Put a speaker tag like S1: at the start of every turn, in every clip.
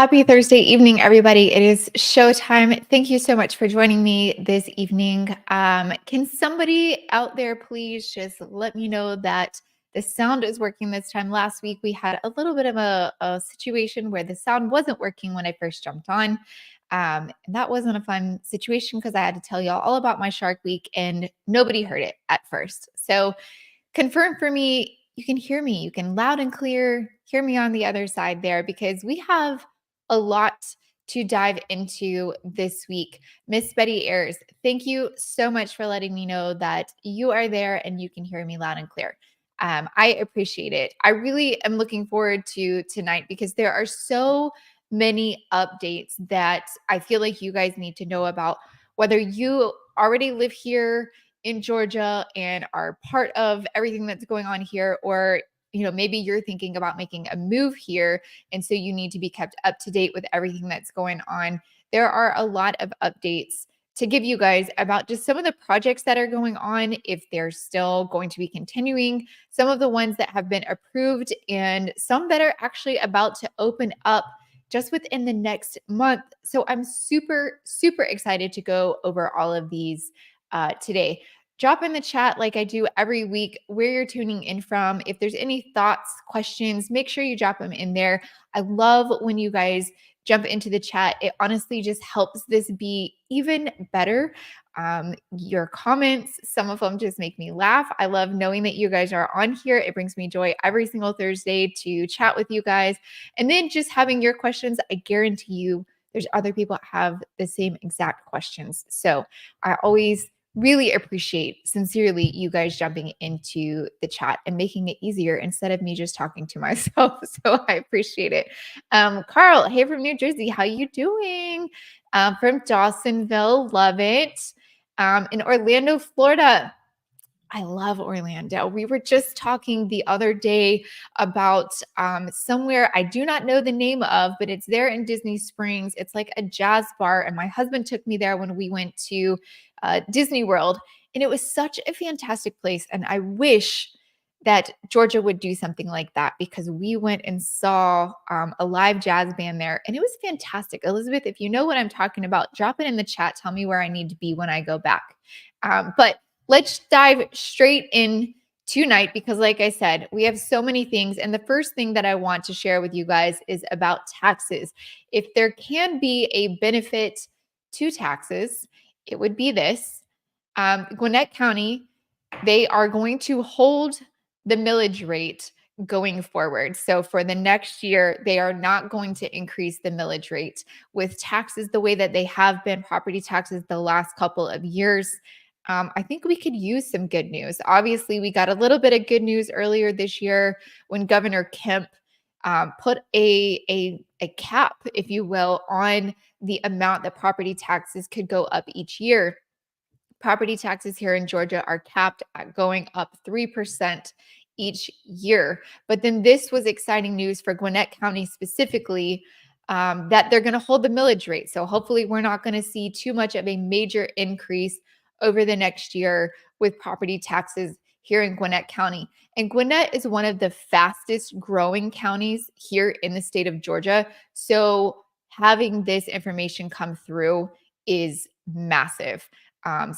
S1: Happy Thursday evening, everybody. It is showtime. Thank you so much for joining me this evening. Can somebody out there please just let me know that the sound is working this time? Last week, we had a little bit of a situation where the sound wasn't working when I first jumped on. And that wasn't a fun situation because I had to tell y'all all about my Shark Week and nobody heard it at first. So confirm for me, you can hear me. You can loud and clear hear me on the other side there because we have a lot to dive into this week. Miss Betty Ayers, thank you so much for letting me know that you are there and you can hear me loud and clear. I appreciate it. I really am looking forward to tonight because there are so many updates that I feel like you guys need to know about, whether you already live here in Georgia and are part of everything that's going on here, or maybe you're thinking about making a move here and so you need to be kept up to date with everything that's going on. There are a lot of updates to give you guys about just some of the projects that are going on, if they're still going to be continuing, some of the ones that have been approved, and some that are actually about to open up just within the next month. So I'm super, super excited to go over all of these today. Drop in the chat like I do every week where you're tuning in from. If there's any thoughts, questions, make sure you drop them in there. I love when you guys jump into the chat. It honestly just helps this be even better. Your comments, some of them just make me laugh. I love knowing that you guys are on here. It brings me joy every single Thursday to chat with you guys. And then just having your questions, I guarantee you there's other people that have the same exact questions. So I always really appreciate sincerely you guys jumping into the chat and making it easier instead of me just talking to myself. So I appreciate it. Carl, hey from New Jersey, how you doing? From Dawsonville, love it. In Orlando, Florida, I love Orlando. We were just talking the other day about somewhere I do not know the name of, but it's there in Disney Springs. It's like a jazz bar, and my husband took me there when we went to Disney World, and it was such a fantastic place. And I wish that Georgia would do something like that because we went and saw a live jazz band there, and it was fantastic. Elizabeth, if you know what I'm talking about, drop it in the chat. Tell me where I need to be when I go back. But let's dive straight in tonight because, like I said, we have so many things. And the first thing that I want to share with you guys is about taxes. If there can be a benefit to taxes, it would be this. Gwinnett County, they are going to hold the millage rate going forward. So for the next year, they are not going to increase the millage rate. With taxes the way that they have been, property taxes the last couple of years, I think we could use some good news. Obviously, we got a little bit of good news earlier this year when Governor Kemp put a cap, if you will, on the amount that property taxes could go up each year. Property taxes here in Georgia are capped at going up 3% each year. But then this was exciting news for Gwinnett County specifically, that they're going to hold the millage rate. So hopefully we're not going to see too much of a major increase over the next year with property taxes here in Gwinnett County. And Gwinnett is one of the fastest growing counties here in the state of Georgia. So having this information come through is massive.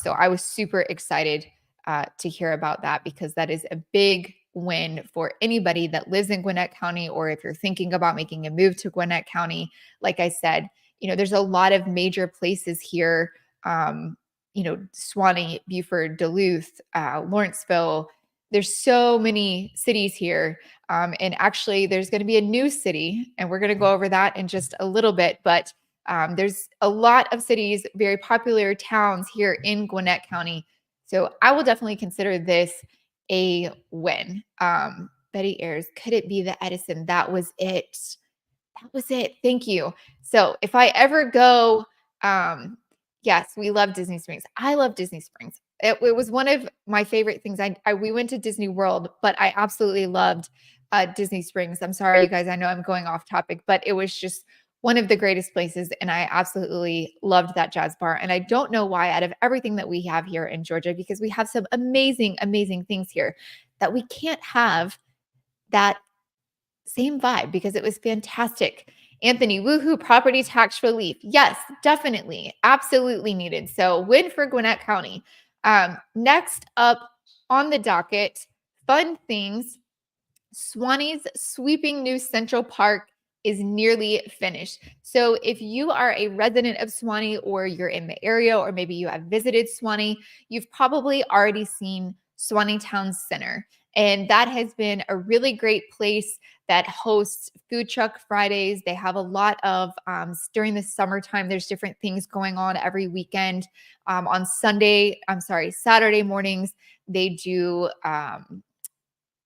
S1: So I was super excited to hear about that because that is a big win for anybody that lives in Gwinnett County, or if you're thinking about making a move to Gwinnett County. Like I said, there's a lot of major places here, Suwanee, Beaufort, Duluth, Lawrenceville. There's so many cities here. And actually, there's going to be a new city, and we're going to go over that in just a little bit. But there's a lot of cities, very popular towns here in Gwinnett County. So I will definitely consider this a win. Betty Ayers, could it be the Edison? That was it. That was it. Thank you. So if I ever go, yes, we love Disney Springs. I love Disney Springs. It was one of my favorite things. We went to Disney World, but I absolutely loved Disney Springs. I'm sorry, you guys. I know I'm going off topic, but it was just one of the greatest places. And I absolutely loved that jazz bar. And I don't know why, out of everything that we have here in Georgia, because we have some amazing, amazing things here, that we can't have that same vibe, because it was fantastic Anthony, woohoo, property tax relief. Yes, definitely. Absolutely needed. So win for Gwinnett County. Next up on the docket, fun things. Swanee's sweeping new Central Park is nearly finished. So if you are a resident of Swanee or you're in the area or maybe you have visited Swanee, you've probably already seen Swanee Town Center. And that has been a really great place that hosts Food Truck Fridays. They have a lot of, during the summertime, there's different things going on every weekend. On Saturday mornings, they do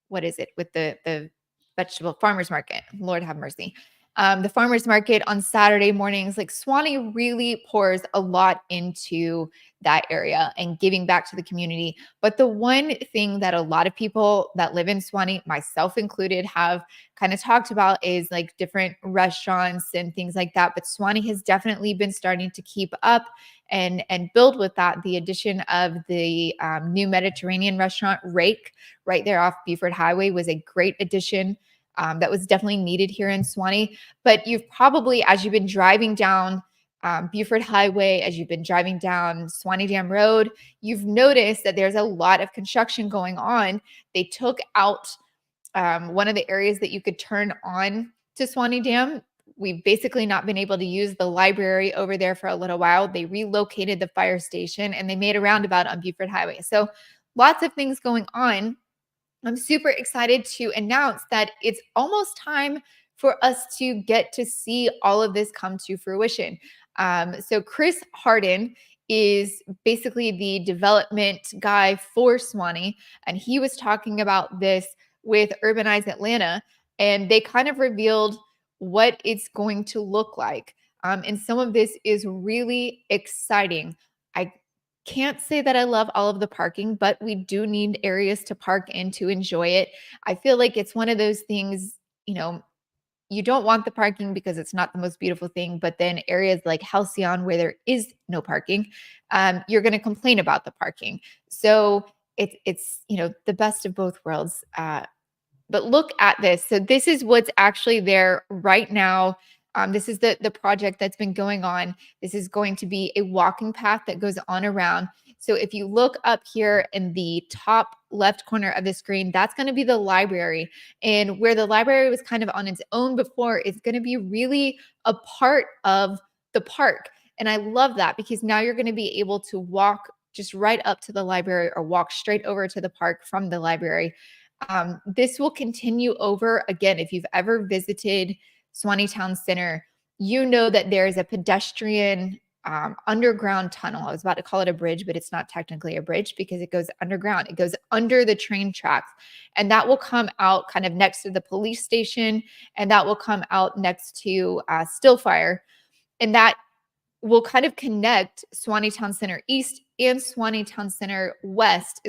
S1: what is it with the vegetable farmers market? Lord have mercy. The farmers market on Saturday mornings, like Swanee really pours a lot into that area and giving back to the community. But the one thing that a lot of people that live in Swanee, myself included, have kind of talked about is like different restaurants and things like that. But Swanee has definitely been starting to keep up and build with that. The addition of the new Mediterranean restaurant Rake right there off Buford Highway was a great addition. That was definitely needed here in Swanee. But you've probably, as you've been driving down Buford Highway, as you've been driving down Swanee Dam Road, you've noticed that there's a lot of construction going on. They took out one of the areas that you could turn on to Swanee Dam. We've basically not been able to use the library over there for a little while. They relocated the fire station and they made a roundabout on Buford Highway. So lots of things going on. I'm super excited to announce that it's almost time for us to get to see all of this come to fruition. So Chris Harden is basically the development guy for Swanee, and he was talking about this with Urbanize Atlanta, and they kind of revealed what it's going to look like. And some of this is really exciting. I can't say that I love all of the parking, but we do need areas to park in to enjoy it. I feel like it's one of those things, you know, you don't want the parking because it's not the most beautiful thing, but then areas like Halcyon where there is no parking, you're going to complain about the parking. So it's the best of both worlds. But look at this. So this is what's actually there right now. This is the project that's been going on. This is going to be a walking path that goes on around. So if you look up here in the top left corner of the screen, that's going to be the library. And where the library was kind of on its own before, it's going to be really a part of the park. And I love that because now you're going to be able to walk just right up to the library or walk straight over to the park from the library. This will continue over again. If you've ever visited Swanee Town Center, you know that there is a pedestrian underground tunnel. I was about to call it a bridge, but it's not technically a bridge because it goes underground. It goes under the train tracks, and that will come out kind of next to the police station, and that will come out next to Stillfire, and that will kind of connect Swanee Town Center East and Swanee Town Center West.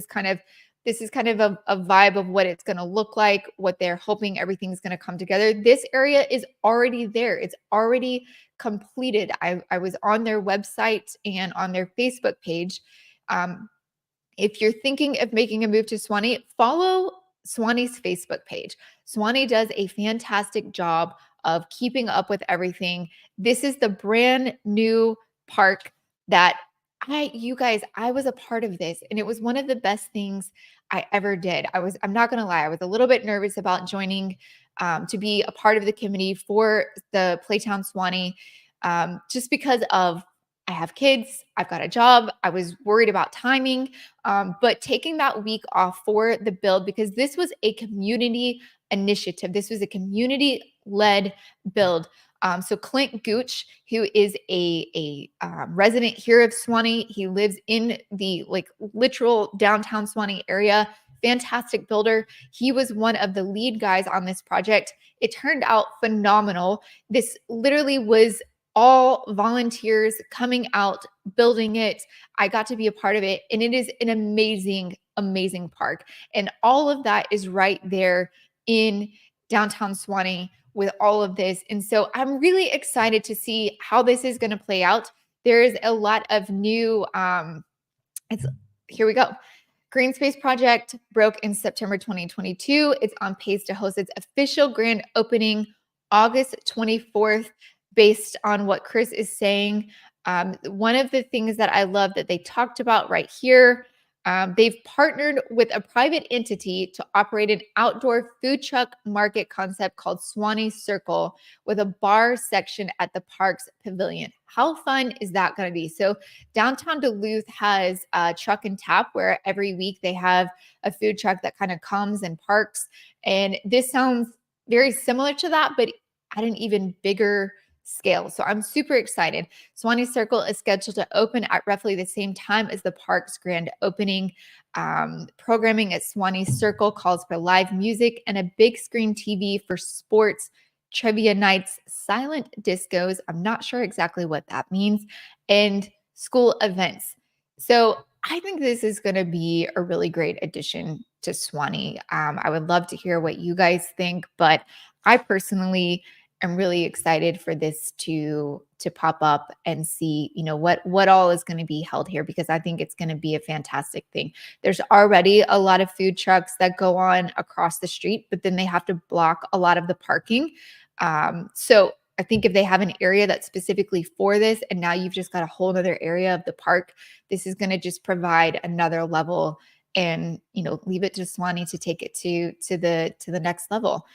S1: This is kind of a vibe of what it's going to look like, what they're hoping everything's going to come together. This area is already there. It's already completed. I was on their website and on their Facebook page. If you're thinking of making a move to Swanee, follow Swanee's Facebook page. Swanee does a fantastic job of keeping up with everything. This is the brand new park that you guys, I was a part of this, and it was one of the best things I ever did. I'm not going to lie, I was a little bit nervous about joining to be a part of the committee for the Playtown Swanee, just because of I have kids, I've got a job. I was worried about timing, but taking that week off for the build, because this was a community initiative. This was a community led build. So Clint Gooch, who is a resident here of Swanee, he lives in the literal downtown Swanee area. Fantastic builder. He was one of the lead guys on this project. It turned out phenomenal. This literally was all volunteers coming out, building it. I got to be a part of it, and it is an amazing, amazing park. And all of that is right there in downtown Swanee with all of this. And so I'm really excited to see how this is going to play out. There is a lot of new, here we go. Green Space Project broke in September 2022. It's on pace to host its official grand opening August 24th, based on what Chris is saying. One of the things that I love that they talked about right here, they've partnered with a private entity to operate an outdoor food truck market concept called Swanee Circle with a bar section at the park's pavilion. How fun is that going to be? So, downtown Duluth has a truck and tap where every week they have a food truck that kind of comes and parks. And this sounds very similar to that, but at an even bigger scale. So I'm super excited. Swanee Circle is scheduled to open at roughly the same time as the park's grand opening. Programming at Swanee Circle calls for live music and a big screen TV for sports, trivia nights, silent discos. I'm not sure exactly what that means, and school events. So I think this is going to be a really great addition to Swanee. I would love to hear what you guys think, but I personally am really excited for this to pop up and see, what all is going to be held here, because I think it's going to be a fantastic thing. There's already a lot of food trucks that go on across the street, but then they have to block a lot of the parking. So I think if they have an area that's specifically for this, and now you've just got a whole other area of the park, this is going to just provide another level, and leave it to Swanee to take it to the next level.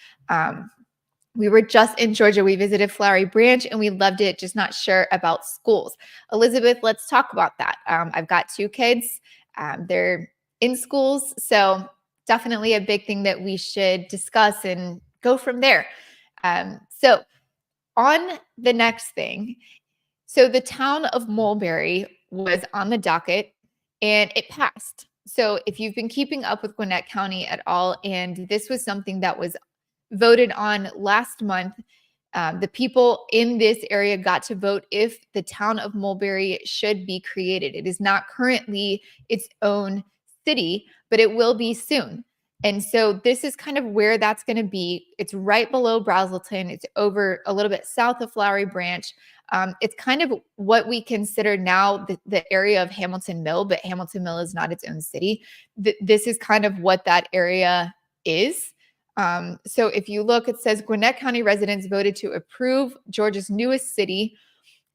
S1: We were just in Georgia. We visited Flowery Branch and we loved it, just not sure about schools. Elizabeth, let's talk about that. I've got 2 kids. They're in schools, so definitely a big thing that we should discuss and go from there. So on the next thing, so the town of Mulberry was on the docket and it passed. So if you've been keeping up with Gwinnett County at all, and this was something that was voted on last month, the people in this area got to vote if the town of Mulberry should be created. It is not currently its own city, but it will be soon. And so this is kind of where that's going to be. It's right below Brazelton. It's over a little bit south of Flowery Branch. It's kind of what we consider now the area of Hamilton Mill, but Hamilton Mill is not its own city. This is kind of what that area is. So if you look, it says Gwinnett County residents voted to approve Georgia's newest city,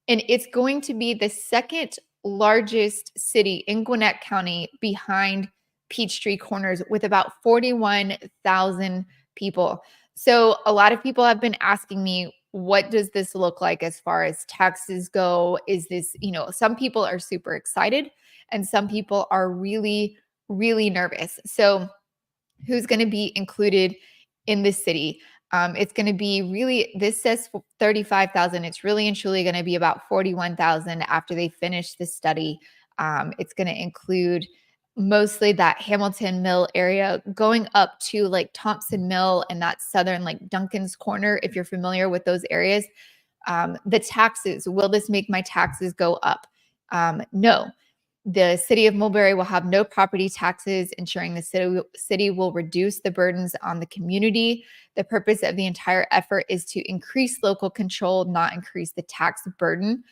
S1: and it's going to be the second largest city in Gwinnett County behind Peachtree Corners with about 41,000 people. So a lot of people have been asking me, what does this look like as far as taxes go? Is this, some people are super excited and some people are really, really nervous. So who's going to be included in this city? It's going to be really, this says 35,000. It's really and truly going to be about 41,000 after they finish the study. It's going to include mostly that Hamilton Mill area going up to like Thompson Mill and that southern like Duncan's Corner, if you're familiar with those areas. The taxes, will this make my taxes go up? No. The city of Mulberry will have no property taxes, ensuring the city will reduce the burdens on the community. The purpose of the entire effort is to increase local control, not increase the tax burden.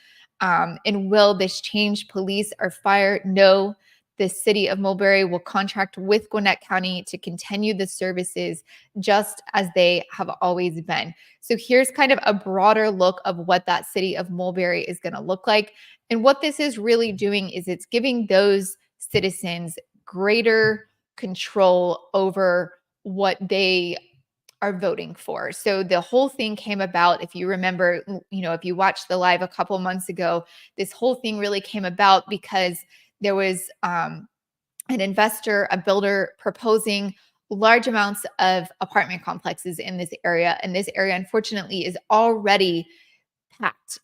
S1: And will this change police or fire? No. The city of Mulberry will contract with Gwinnett County to continue the services just as they have always been. So here's kind of a broader look of what that city of Mulberry is going to look like. And what this is really doing is it's giving those citizens greater control over what they are voting for. So the whole thing came about, if you remember, if you watched the live a couple months ago, this whole thing really came about because there was an investor, a builder proposing large amounts of apartment complexes in this area. And this area, unfortunately, is already packed.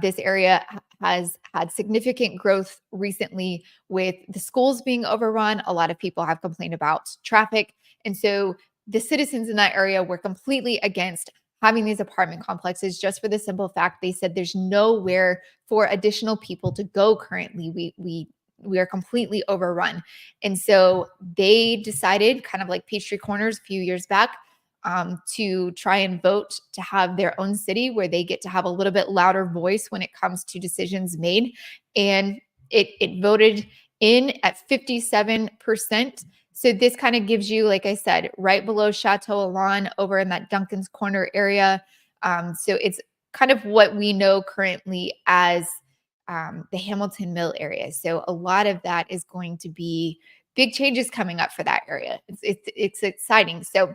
S1: This area has had significant growth recently with the schools being overrun. A lot of people have complained about traffic. And so the citizens in that area were completely against having these apartment complexes, just for the simple fact they said there's nowhere for additional people to go currently. We are completely overrun. And so they decided, kind of like Peachtree Corners a few years back, to try and vote to have their own city where they get to have a little bit louder voice when it comes to decisions made. And it voted in at 57%. So this kind of gives you, like I said, right below Chateau Alon over in that Duncan's Corner area. So it's kind of what we know currently as the Hamilton Mill area. So a lot of that is going to be big changes coming up for that area. It's exciting. So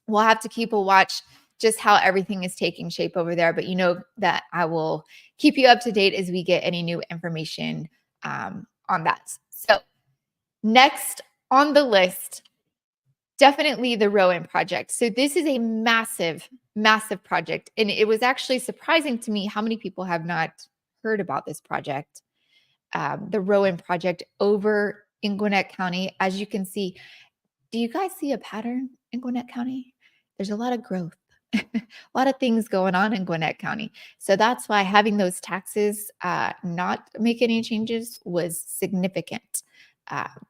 S1: we'll have to keep a watch just how everything is taking shape over there. But you know that I will keep you up to date as we get any new information on that. So next on the list, definitely the Rowan Project. So this is a massive, massive project. And it was actually surprising to me how many people have not heard about this project, the Rowan Project over in Gwinnett County. As you can see, do you guys see a pattern in Gwinnett County? There's a lot of growth, a lot of things going on in Gwinnett County. So that's why having those taxes not make any changes was significant.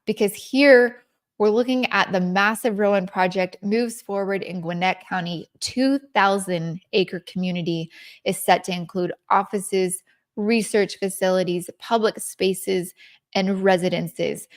S1: Because here we're looking at the massive Rowan Project moves forward in Gwinnett County. 2,000-acre community is set to include offices, research facilities, public spaces, and residences.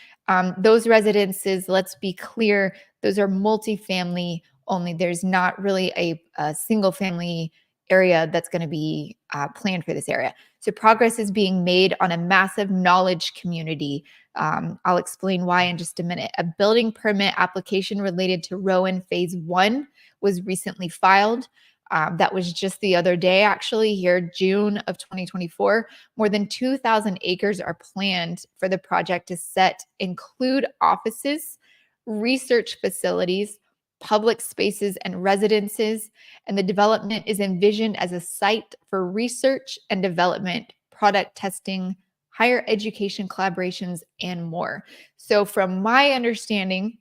S1: Those residences, let's be clear, those are multifamily only. There's not really a single family area that's going to be planned for this area. So progress is being made on a massive knowledge community. I'll explain why in just a minute. A building permit application related to Rowan Phase 1 was recently filed. That was just the other day, actually, here, June of 2024. More than 2,000 acres are planned for the project to include offices, research facilities, public spaces, and residences. And the development is envisioned as a site for research and development, product testing, higher education collaborations, and more. So, from my understanding,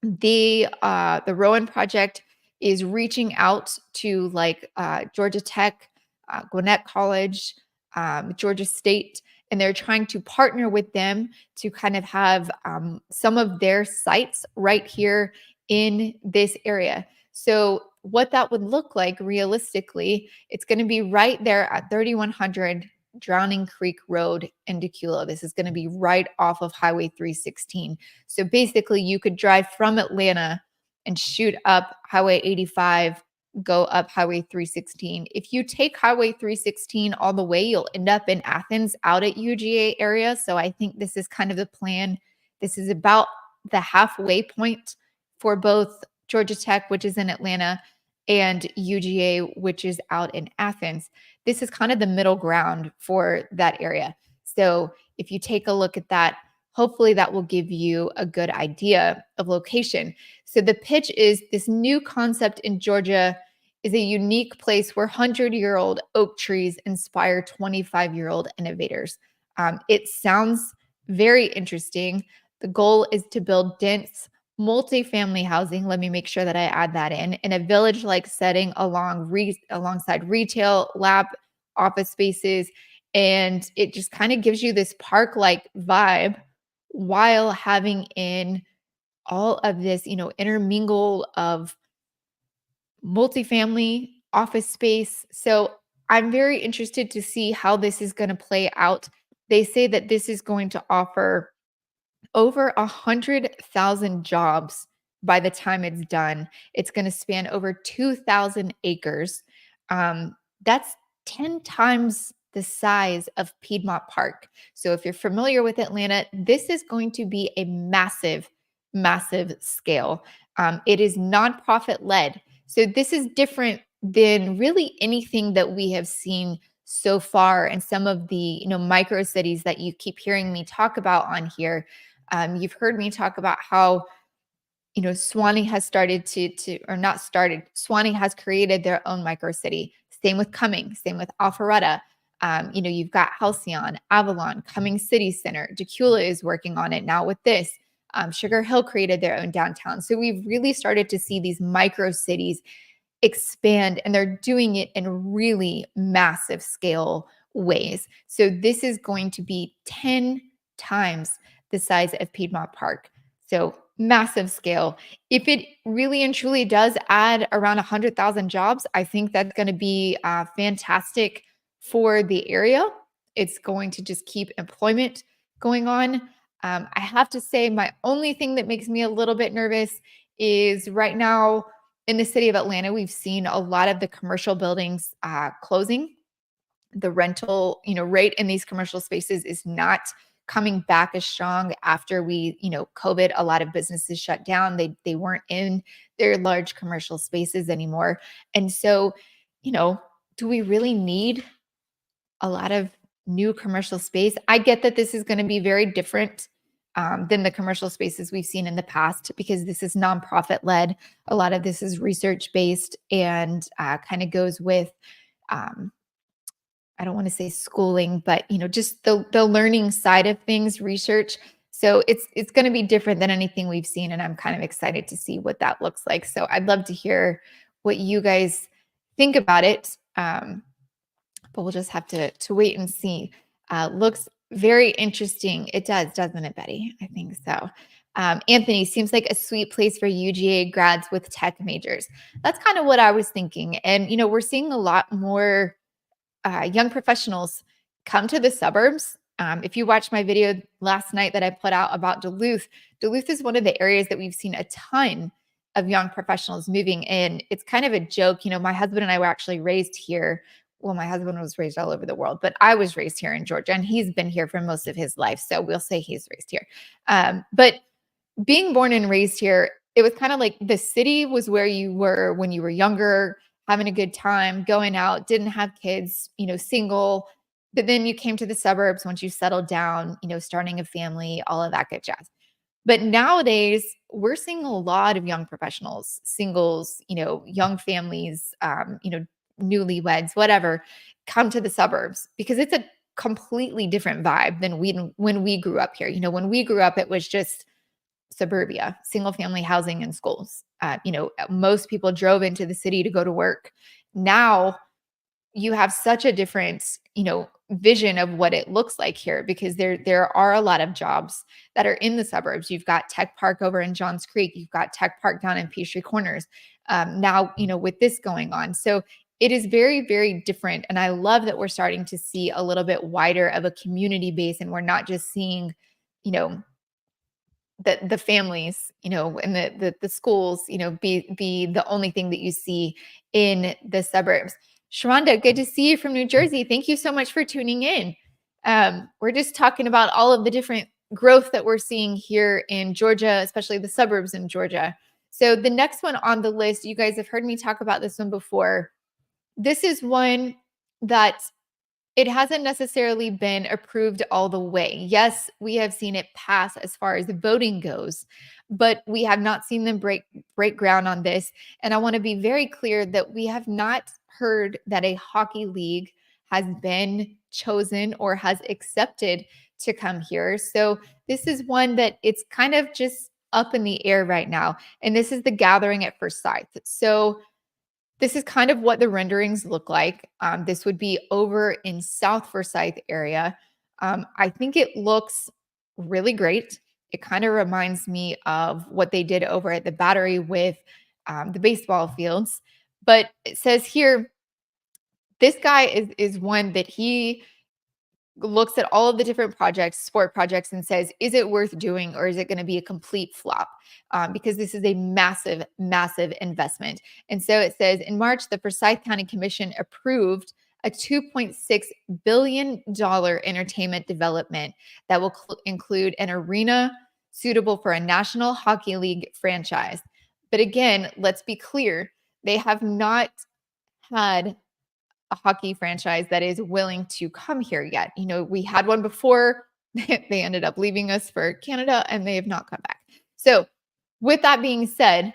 S1: the Rowan Project is reaching out to like Georgia Tech, Gwinnett College, Georgia State, and they're trying to partner with them to kind of have some of their sites right here in this area. So what that would look like realistically, it's going to be right there at 3100 Drowning Creek Road in Decula. This is going to be right off of Highway 316. So basically, you could drive from Atlanta and shoot up Highway 85, go up Highway 316. If you take Highway 316 all the way, you'll end up in Athens out at UGA area. So I think this is kind of the plan. This is about the halfway point for both Georgia Tech, which is in Atlanta, and UGA, which is out in Athens. This is kind of the middle ground for that area. So if you take a look at that, hopefully that will give you a good idea of location. So the pitch is this new concept in Georgia is a unique place where 100-year-old oak trees inspire 25-year-old innovators. It sounds very interesting. The goal is to build dense multifamily housing. Let me make sure that I add that in a village-like setting alongside retail, lab, office spaces, and it just kind of gives you this park-like vibe while having in all of this, intermingle of multifamily office space. So I'm very interested to see how this is going to play out. They say that this is going to offer over 100,000 jobs by the time it's done. It's going to span over 2,000 acres. That's 10 times the size of Piedmont Park. So if you're familiar with Atlanta, this is going to be a massive, massive scale. It is nonprofit led. So this is different than really anything that we have seen so far in some of the micro cities that you keep hearing me talk about on here. You've heard me talk about how, Swanee has Swanee has created their own micro city. Same with Cumming, same with Alpharetta. You've got Halcyon, Avalon, Cumming City Center. Decula is working on it now with this. Sugar Hill created their own downtown. So we've really started to see these micro cities expand, and they're doing it in really massive scale ways. So this is going to be 10 times the size of Piedmont Park. So massive scale. If it really and truly does add around 100,000 jobs, I think that's going to be fantastic for the area. It's going to just keep employment going on. I have to say, my only thing that makes me a little bit nervous is right now in the city of Atlanta, we've seen a lot of the commercial buildings closing. The rental, rate in these commercial spaces is not coming back as strong after COVID. A lot of businesses shut down. They weren't in their large commercial spaces anymore. And so, you know, do we really need a lot of new commercial space? I get that this is going to be very different than the commercial spaces we've seen in the past because this is nonprofit led. A lot of this is research based and kind of goes with um, I don't want to say schooling, but just the learning side of things, research. So it's going to be different than anything we've seen, and I'm kind of excited to see what that looks like. So I'd love to hear what you guys think about it, but we'll just have to wait and see. Looks very interesting. It does, doesn't it, Betty? I think so. Anthony, seems like a sweet place for UGA grads with tech majors. That's kind of what I was thinking, and we're seeing a lot more young professionals come to the suburbs. If you watched my video last night that I put out about Duluth, Duluth is one of the areas that we've seen a ton of young professionals moving in. It's kind of a joke. My husband and I were actually raised here. Well, my husband was raised all over the world, but I was raised here in Georgia, and he's been here for most of his life. So we'll say he's raised here. But being born and raised here, it was kind of like the city was where you were when you were younger, having a good time, going out, didn't have kids, single. But then you came to the suburbs once you settled down, starting a family, all of that good jazz. But nowadays, we're seeing a lot of young professionals, singles, young families, newlyweds, whatever, come to the suburbs because it's a completely different vibe than when we grew up here. When we grew up, it was just suburbia, single family housing and schools. Most people drove into the city to go to work. Now you have such a different, vision of what it looks like here because there are a lot of jobs that are in the suburbs. You've got Tech Park over in Johns Creek. You've got Tech Park down in Peachtree Corners. Now, with this going on. So it is very, very different. And I love that we're starting to see a little bit wider of a community base and we're not just seeing, the families, and the schools, be the only thing that you see in the suburbs. Sharonda, good to see you from New Jersey. Thank you so much for tuning in. We're just talking about all of the different growth that we're seeing here in Georgia, especially the suburbs in Georgia. So the next one on the list, you guys have heard me talk about this one before. This is one that it hasn't necessarily been approved all the way. Yes, we have seen it pass as far as the voting goes, but we have not seen them break ground on this. And I want to be very clear that we have not heard that a hockey league has been chosen or has accepted to come here. So this is one that it's kind of just up in the air right now. And this is the Gathering at First Sight. So this is kind of what the renderings look like. This would be over in South Forsyth area. I think it looks really great. It kind of reminds me of what they did over at the Battery with the baseball fields. But it says here, this guy is one that he looks at all of the different projects, sport projects, and says, is it worth doing or is it going to be a complete flop? Because this is a massive, massive investment. And so it says in March, the Forsyth County Commission approved a $2.6 billion entertainment development that will include an arena suitable for a National Hockey League franchise. But again, let's be clear, they have not had a hockey franchise that is willing to come here yet. We had one before. They ended up leaving us for Canada and they have not come back. So with that being said,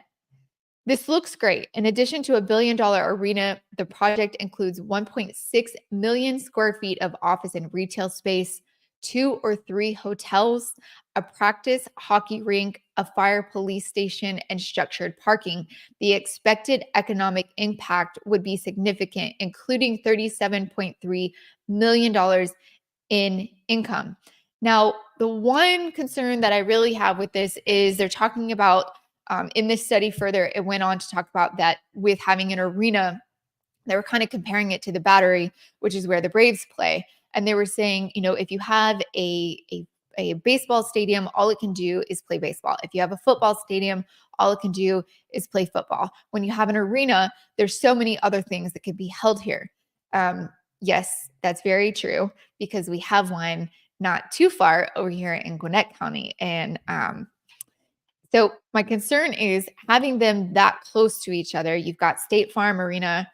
S1: this looks great. In addition to a $1 billion arena, the project includes 1.6 million square feet of office and retail space, 2 or 3 hotels, a practice hockey rink, a fire police station, and structured parking. The expected economic impact would be significant, including $37.3 million in income. Now, the one concern that I really have with this is they're talking about in this study further, it went on to talk about that with having an arena, they were kind of comparing it to the Battery, which is where the Braves play. And they were saying, if you have a a baseball stadium, all it can do is play baseball. If you have a football stadium, all it can do is play football. When you have an arena, there's so many other things that could be held here. Yes, that's very true, because we have one not too far over here in Gwinnett County. And so my concern is having them that close to each other. You've got State Farm Arena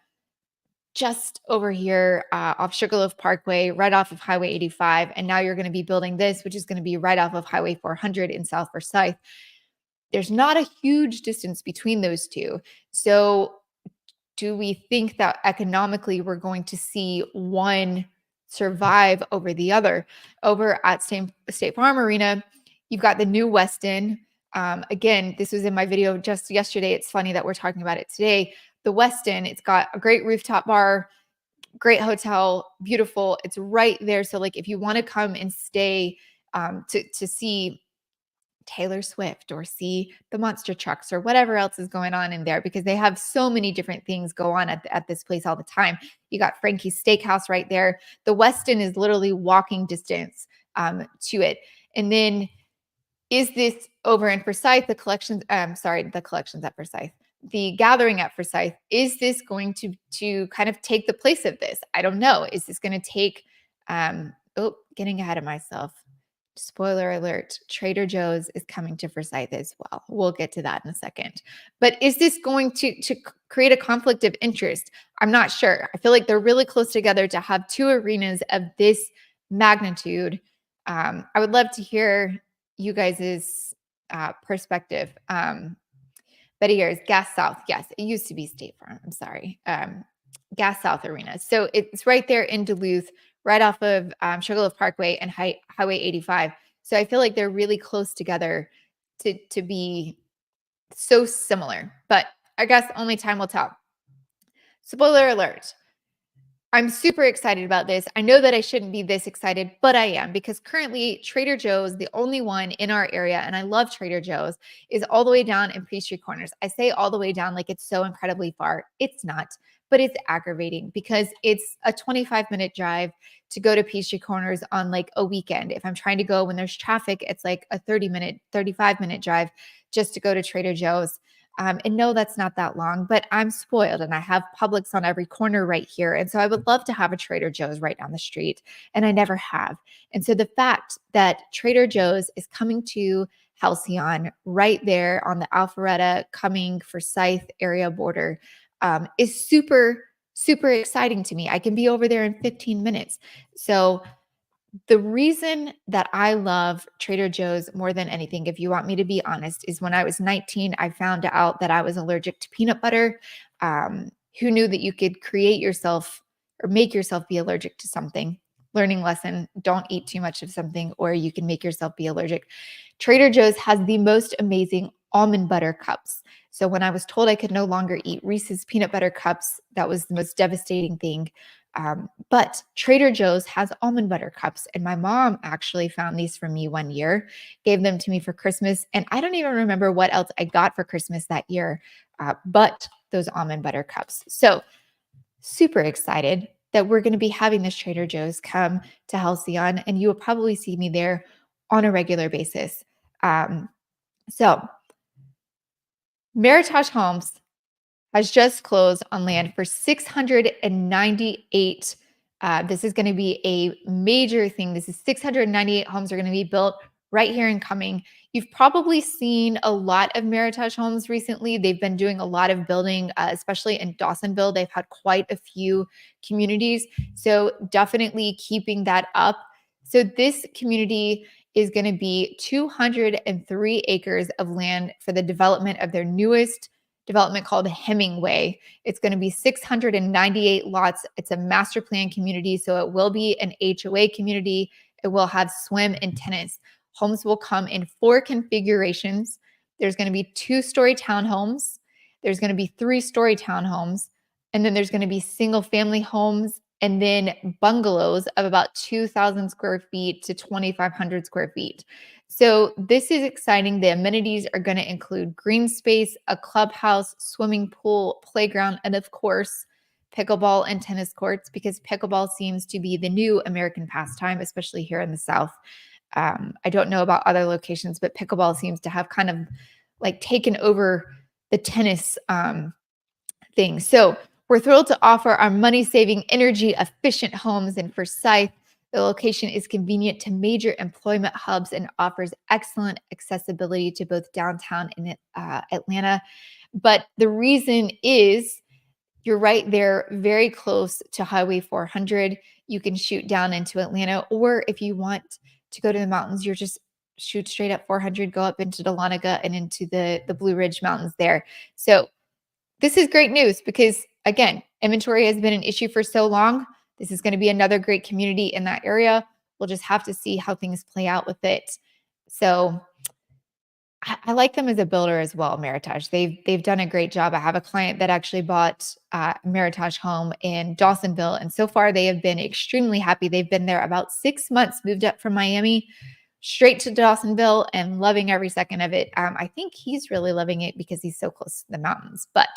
S1: just over here off Sugarloaf Parkway, right off of Highway 85. And now you're going to be building this, which is going to be right off of Highway 400 in South Forsyth. There's not a huge distance between those two. So do we think that economically we're going to see one survive over the other? Over at State Farm Arena, you've got the new Westin. Again, this was in my video just yesterday. It's funny that we're talking about it today. The Westin, it's got a great rooftop bar, great hotel, beautiful. It's right there. So like if you want to come and stay to see Taylor Swift or see the monster trucks or whatever else is going on in there, because they have so many different things go on at this place all the time. You got Frankie's Steakhouse right there. The Westin is literally walking distance to it. And then is this over in Forsyth, the collections at Forsyth, the gathering at Forsyth, is this going to kind of take the place of this? I don't know. Is this going to take, getting ahead of myself. Spoiler alert, Trader Joe's is coming to Forsyth as well. We'll get to that in a second. But is this going to create a conflict of interest? I'm not sure. I feel like they're really close together to have two arenas of this magnitude. I would love to hear you guys' perspective. Betty here's Gas South. Yes, it used to be State Farm. I'm sorry. Gas South Arena. So it's right there in Duluth, right off of Sugarloaf Parkway and Highway 85. So I feel like they're really close together to be so similar. But I guess only time will tell. Spoiler alert. I'm super excited about this. I know that I shouldn't be this excited, but I am, because currently Trader Joe's, the only one in our area, and I love Trader Joe's, is all the way down in Peachtree Corners. I say all the way down like it's so incredibly far. It's not, but it's aggravating because it's a 25-minute drive to go to Peachtree Corners on like a weekend. If I'm trying to go when there's traffic, it's like a 35-minute drive just to go to Trader Joe's. And no, that's not that long, but I'm spoiled and I have Publix on every corner right here. And so I would love to have a Trader Joe's right down the street, and I never have. And so the fact that Trader Joe's is coming to Halcyon right there on the Alpharetta Cumming Forsyth area border is super, super exciting to me. I can be over there in 15 minutes. So the reason that I love Trader Joe's more than anything, if you want me to be honest, is when I was 19, I found out that I was allergic to peanut butter. Who knew that you could create yourself or make yourself be allergic to something? Learning lesson, don't eat too much of something or you can make yourself be allergic. Trader Joe's has the most amazing almond butter cups. So when I was told I could no longer eat Reese's peanut butter cups, that was the most devastating thing. But Trader Joe's has almond butter cups. And my mom actually found these for me one year, gave them to me for Christmas. And I don't even remember what else I got for Christmas that year, but those almond butter cups. So super excited that we're going to be having this Trader Joe's come to Halcyon, and you will probably see me there on a regular basis. So Meritage Holmes has just closed on land for 698. This is going to be a major thing. This is 698 homes are going to be built right here in Cumming. You've probably seen a lot of Meritage Homes recently. They've been doing a lot of building, especially in Dawsonville. They've had quite a few communities. So definitely keeping that up. So this community is going to be 203 acres of land for the development of their newest development called Hemingway. It's going to be 698 lots. It's a master plan community, so it will be an HOA community. It will have swim and tennis. Homes will come in 4 configurations. There's going to be 2-story townhomes. There's going to be 3-story townhomes. And then there's going to be single-family homes and then bungalows of about 2,000 square feet to 2,500 square feet. So this is exciting. The amenities are going to include green space, a clubhouse, swimming pool, playground, and of course, pickleball and tennis courts, because pickleball seems to be the new American pastime, especially here in the South. I don't know about other locations, but pickleball seems to have kind of like taken over the tennis thing. So we're thrilled to offer our money-saving, energy-efficient homes in Forsyth. The location is convenient to major employment hubs and offers excellent accessibility to both downtown and Atlanta. But the reason is you're right there, very close to Highway 400. You can shoot down into Atlanta, or if you want to go to the mountains, you're just shoot straight up 400, go up into Dahlonega and into the Blue Ridge Mountains there. So this is great news because, again, inventory has been an issue for so long. This is going to be another great community in that area. We'll just have to see how things play out with it. So I like them as a builder as well, Meritage. They've done a great job. I have a client that actually bought Meritage home in Dawsonville, and so far they have been extremely happy. They've been there about 6 months, moved up from Miami straight to Dawsonville, and loving every second of it. I think he's really loving it because he's so close to the mountains. But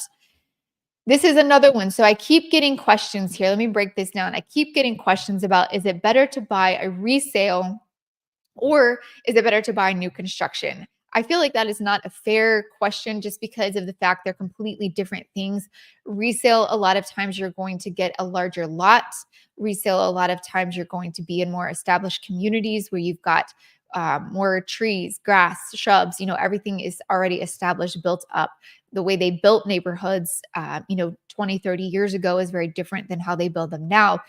S1: this is another one. So I keep getting questions here. Let me break this down. I keep getting questions about, is it better to buy a resale or is it better to buy new construction? I feel like that is not a fair question just because of the fact they're completely different things. Resale, a lot of times you're going to get a larger lot. Resale, a lot of times you're going to be in more established communities where you've got more trees, grass, shrubs, everything is already established, built up. The way they built neighborhoods, 20, 30 years ago is very different than how they build them now.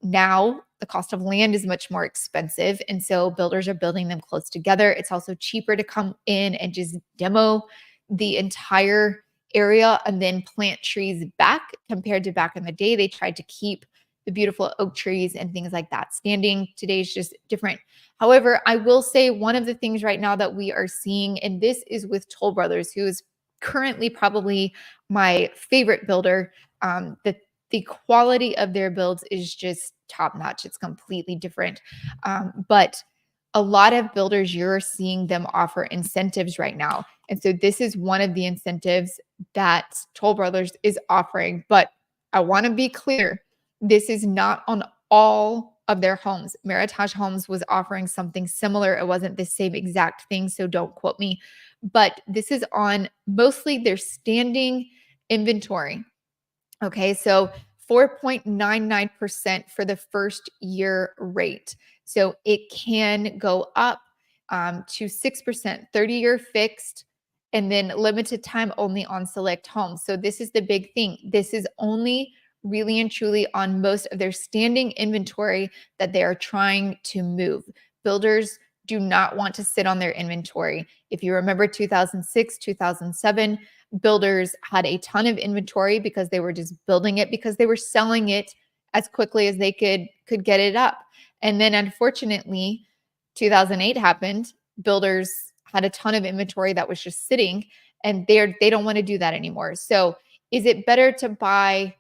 S1: Now the cost of land is much more expensive. And so builders are building them close together. It's also cheaper to come in and just demo the entire area and then plant trees back compared to back in the day. They tried to keep the beautiful oak trees and things like that standing. Today's just different. However, I will say one of the things right now that we are seeing, and this is with Toll Brothers, who is currently probably my favorite builder. The quality of their builds is just top notch. It's completely different. But a lot of builders, you're seeing them offer incentives right now. And so this is one of the incentives that Toll Brothers is offering. But I want to be clear, this is not on all of their homes. Meritage Homes was offering something similar. It wasn't the same exact thing, so don't quote me. But this is on mostly their standing inventory. Okay, so 4.99% for the first year rate. So it can go up to 6%, 30-year fixed, and then limited time only on select homes. So this is the big thing. This is only really and truly on most of their standing inventory that they are trying to move. Builders do not want to sit on their inventory. If you remember 2006, 2007, builders had a ton of inventory because they were just building it because they were selling it as quickly as they could get it up. And then unfortunately, 2008 happened. Builders had a ton of inventory that was just sitting, and they don't want to do that anymore. So is it better to buy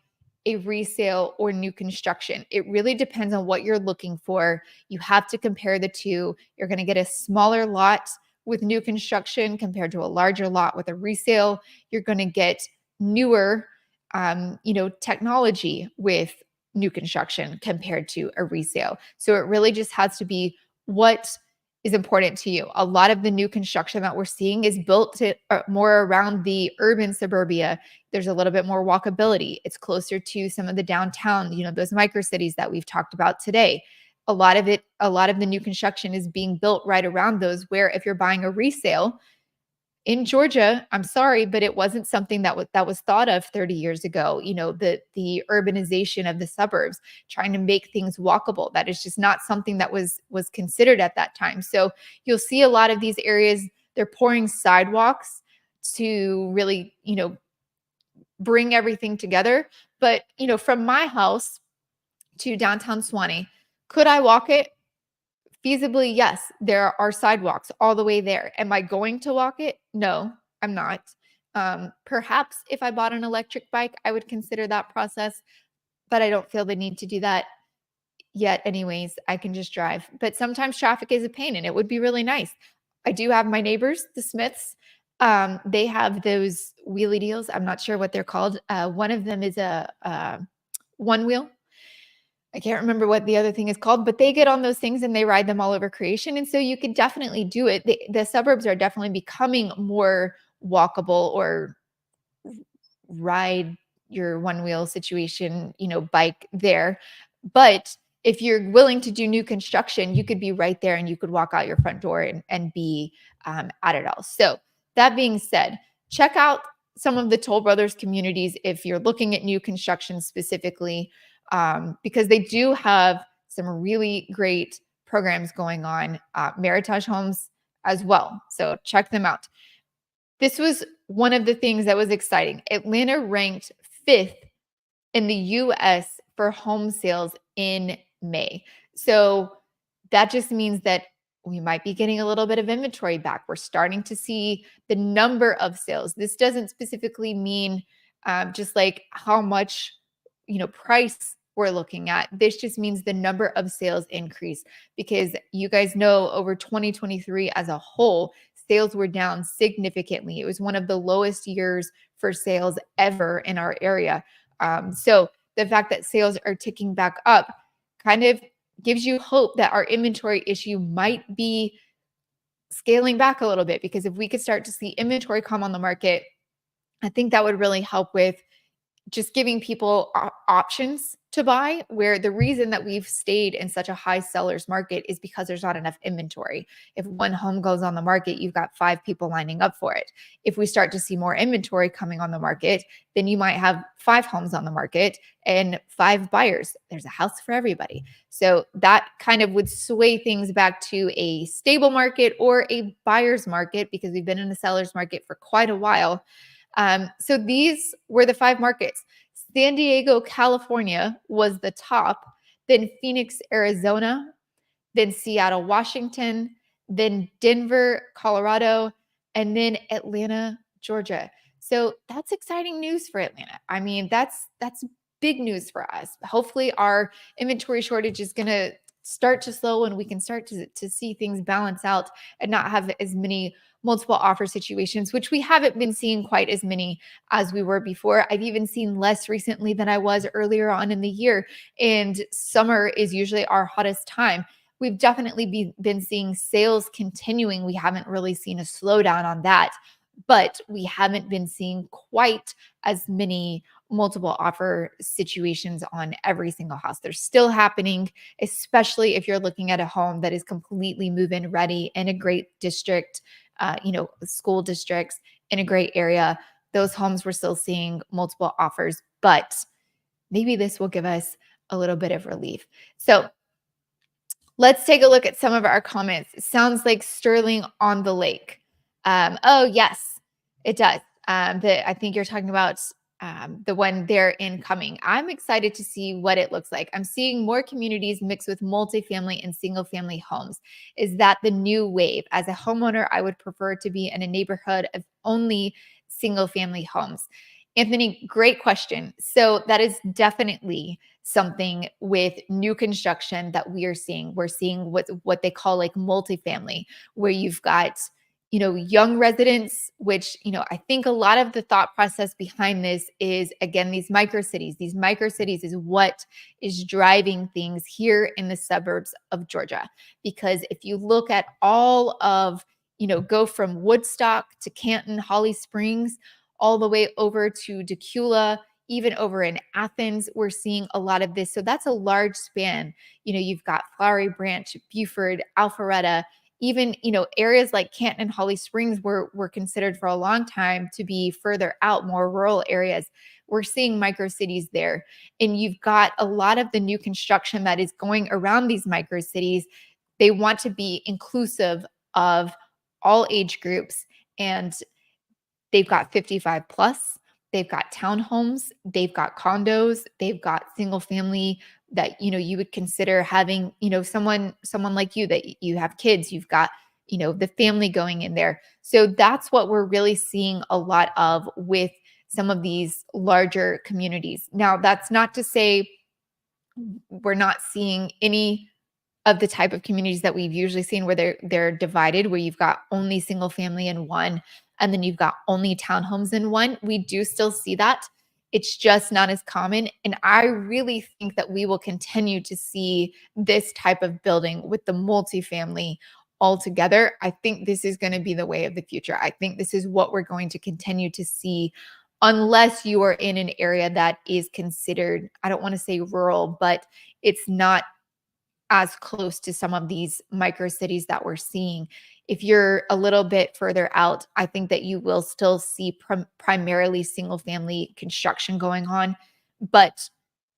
S1: a resale or new construction? It really depends on what you're looking for. You have to compare the two. You're going to get a smaller lot with new construction compared to a larger lot with a resale. You're going to get newer, technology with new construction compared to a resale. So it really just has to be what is important to you. A lot of the new construction that we're seeing is built to more around the urban suburbia. There's a little bit more walkability. It's closer to some of the downtown, those micro cities that we've talked about today. A lot of the new construction is being built right around those, where if you're buying a resale in Georgia, I'm sorry, but it wasn't something that was thought of 30 years ago. The urbanization of the suburbs, trying to make things walkable. That is just not something that was considered at that time. So you'll see a lot of these areas, they're pouring sidewalks to really, bring everything together. But, from my house to downtown Swanee, could I walk it? Feasibly, yes, there are sidewalks all the way there. Am I going to walk it? No, I'm not. Perhaps if I bought an electric bike, I would consider that process, but I don't feel the need to do that yet. Anyways, I can just drive. But sometimes traffic is a pain, and it would be really nice. I do have my neighbors, the Smiths. They have those wheelie deals. I'm not sure what they're called. One of them is a one wheel. I can't remember what the other thing is called, but they get on those things and they ride them all over creation. And so you could definitely do it. The suburbs are definitely becoming more walkable, or ride your one wheel situation, bike there. But if you're willing to do new construction, you could be right there and you could walk out your front door and be at it all. So that being said, check out some of the Toll Brothers communities if you're looking at new construction specifically, because they do have some really great programs going on, Meritage Homes as well. So check them out. This was one of the things that was exciting. Atlanta ranked 5th in the US for home sales in May. So that just means that we might be getting a little bit of inventory back. We're starting to see the number of sales. This doesn't specifically mean just like how much, price we're looking at. This just means the number of sales increase, because you guys know over 2023 as a whole, sales were down significantly. It was one of the lowest years for sales ever in our area. So the fact that sales are ticking back up kind of gives you hope that our inventory issue might be scaling back a little bit, because if we could start to see inventory come on the market, I think that would really help with just giving people options to buy, where the reason that we've stayed in such a high sellers market is because there's not enough inventory. If one home goes on the market, you've got 5 people lining up for it. If we start to see more inventory coming on the market, then you might have 5 homes on the market and 5 buyers. There's a house for everybody. So that kind of would sway things back to a stable market or a buyer's market, because we've been in a seller's market for quite a while. So these were the 5 markets. San Diego, California was the top, then Phoenix, Arizona, then Seattle, Washington, then Denver, Colorado, and then Atlanta, Georgia. So that's exciting news for Atlanta. I mean, that's big news for us. Hopefully our inventory shortage is going to start to slow and we can start to see things balance out and not have as many multiple offer situations, which we haven't been seeing quite as many as we were before. I've even seen less recently than I was earlier on in the year. And summer is usually our hottest time. We've definitely been seeing sales continuing. We haven't really seen a slowdown on that, but we haven't been seeing quite as many multiple offer situations on every single house. They're still happening, especially if you're looking at a home that is completely move-in ready in a great district, school districts in a great area. Those homes we're still seeing multiple offers, but maybe this will give us a little bit of relief. So let's take a look at some of our comments. It sounds like Sterling on the Lake. Oh, yes, it does. I think you're talking about the one there incoming. I'm excited to see what it looks like. I'm seeing more communities mixed with multifamily and single family homes. Is that the new wave? As a homeowner, I would prefer to be in a neighborhood of only single family homes. Anthony, great question. So that is definitely something with new construction that we are seeing. We're seeing what they call like multifamily, where you've got, young residents, which, I think a lot of the thought process behind this is, again, these micro cities. These micro cities is what is driving things here in the suburbs of Georgia. Because if you look at all of, go from Woodstock to Canton, Holly Springs, all the way over to Decula, even over in Athens, we're seeing a lot of this. So that's a large span. You've got Flowery Branch, Buford, Alpharetta, even, areas like Canton and Holly Springs were considered for a long time to be further out, more rural areas. We're seeing micro cities there. And you've got a lot of the new construction that is going around these micro cities. They want to be inclusive of all age groups. And they've got 55 plus, they've got townhomes, they've got condos, they've got single family that, you would consider having, someone like you, that you have kids, you've got, the family going in there. So that's what we're really seeing a lot of with some of these larger communities. Now, that's not to say we're not seeing any of the type of communities that we've usually seen, where they're divided, where you've got only single family in one, and then you've got only townhomes in one. We do still see that It's just not as common. And I really think that we will continue to see this type of building with the multifamily altogether. I think this is going to be the way of the future. I think this is what we're going to continue to see unless you are in an area that is considered, I don't want to say rural, but it's not as close to some of these micro cities that we're seeing. If you're a little bit further out, I think that you will still see primarily single family construction going on. But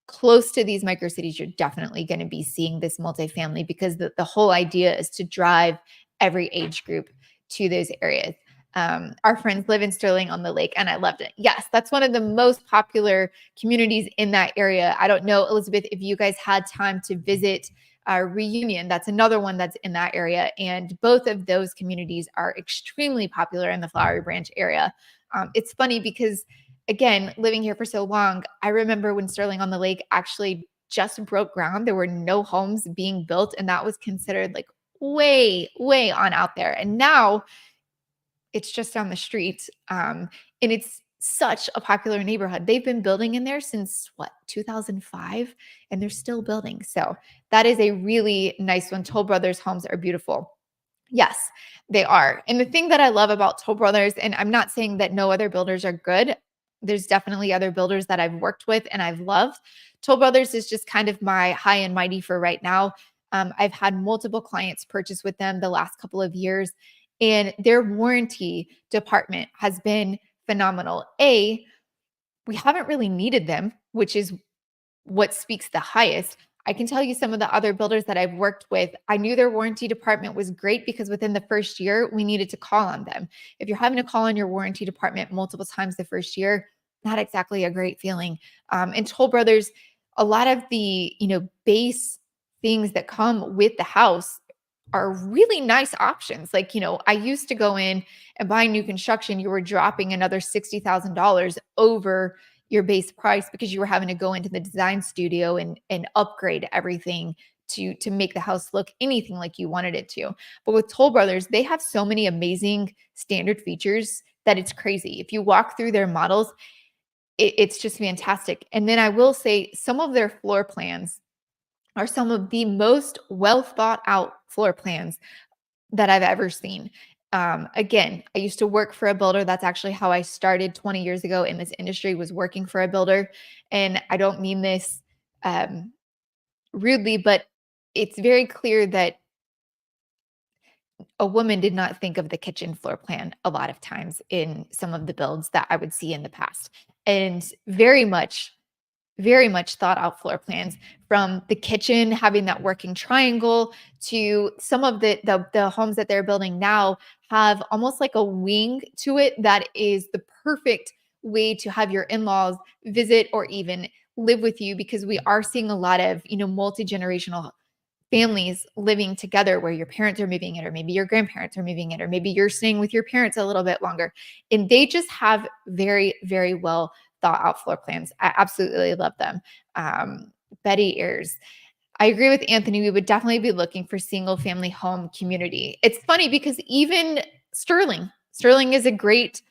S1: close to these micro cities, you're definitely going to be seeing this multifamily because the whole idea is to drive every age group to those areas. Our friends live in Sterling on the Lake, and I loved it. Yes, that's one of the most popular communities in that area. I don't know, Elizabeth, if you guys had time to visit Reunion. That's another one that's in that area. And both of those communities are extremely popular in the Flowery Branch area. It's funny because, again, living here for so long, I remember when Sterling on the Lake actually just broke ground. There were no homes being built, and that was considered like way, way on out there. And now it's just down the street. And it's such a popular neighborhood. They've been building in there since what, 2005, and they're still building. So that is a really nice one. Toll Brothers homes are beautiful. Yes, they are. And the thing that I love about Toll Brothers, and I'm not saying that no other builders are good. There's definitely other builders that I've worked with and I've loved. Toll Brothers is just kind of my high and mighty for right now. I've had multiple clients purchase with them the last couple of years, and their warranty department has been phenomenal. We haven't really needed them, which is what speaks the highest. I can tell you some of the other builders that I've worked with, I knew their warranty department was great because within the first year, we needed to call on them. If you're having to call on your warranty department multiple times the first year, not exactly a great feeling. And Toll Brothers, a lot of the, base things that come with the house are really nice options. Like, I used to go in and buy new construction, you were dropping another $60,000 over your base price because you were having to go into the design studio and upgrade everything to make the house look anything like you wanted it to. But with Toll Brothers, they have so many amazing standard features that it's crazy. If you walk through their models, it's just fantastic. And then I will say some of their floor plans are some of the most well thought out floor plans that I've ever seen. Again, I used to work for a builder. That's actually how I started 20 years ago in this industry, was working for a builder. And I don't mean this rudely, but it's very clear that a woman did not think of the kitchen floor plan a lot of times in some of the builds that I would see in the past. And very much thought out floor plans, from the kitchen having that working triangle to some of the homes that they're building now have almost like a wing to it that is the perfect way to have your in-laws visit or even live with you, because we are seeing a lot of, multi-generational families living together where your parents are moving in, or maybe your grandparents are moving in, or maybe you're staying with your parents a little bit longer. And they just have very, very well thought out floor plans. I absolutely love them. Betty Ayers. I agree with Anthony. We would definitely be looking for single family home community. It's funny because even Sterling is a great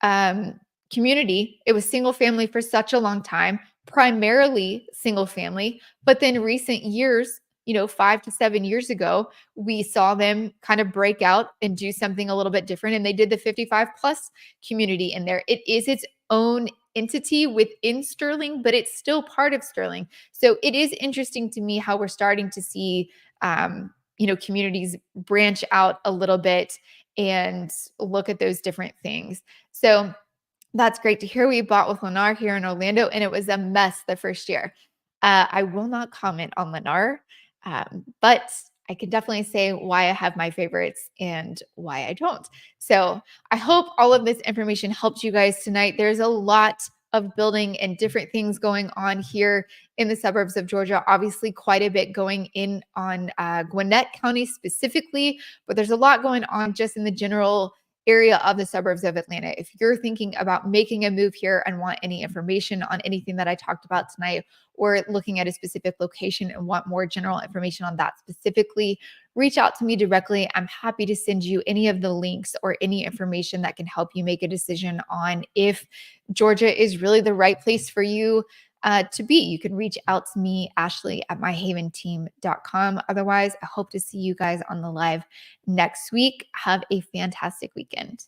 S1: community. It was single family for such a long time, primarily single family. But then recent years, 5 to 7 years ago, we saw them kind of break out and do something a little bit different. And they did the 55 plus community in there. It is its own entity within Sterling, but it's still part of Sterling. So it is interesting to me how we're starting to see, communities branch out a little bit and look at those different things. So that's great to hear. We bought with Lennar here in Orlando, and it was a mess the first year. I will not comment on Lennar, but I can definitely say why I have my favorites and why I don't. So I hope all of this information helped you guys tonight. There's a lot of building and different things going on here in the suburbs of Georgia. Obviously, quite a bit going in on Gwinnett County specifically, but there's a lot going on just in the general area of the suburbs of Atlanta. If you're thinking about making a move here and want any information on anything that I talked about tonight, or looking at a specific location and want more general information on that specifically, reach out to me directly. I'm happy to send you any of the links or any information that can help you make a decision on if Georgia is really the right place for you to be. You can reach out to me, Ashley at myhaventeam.com. Otherwise, I hope to see you guys on the live next week. Have a fantastic weekend.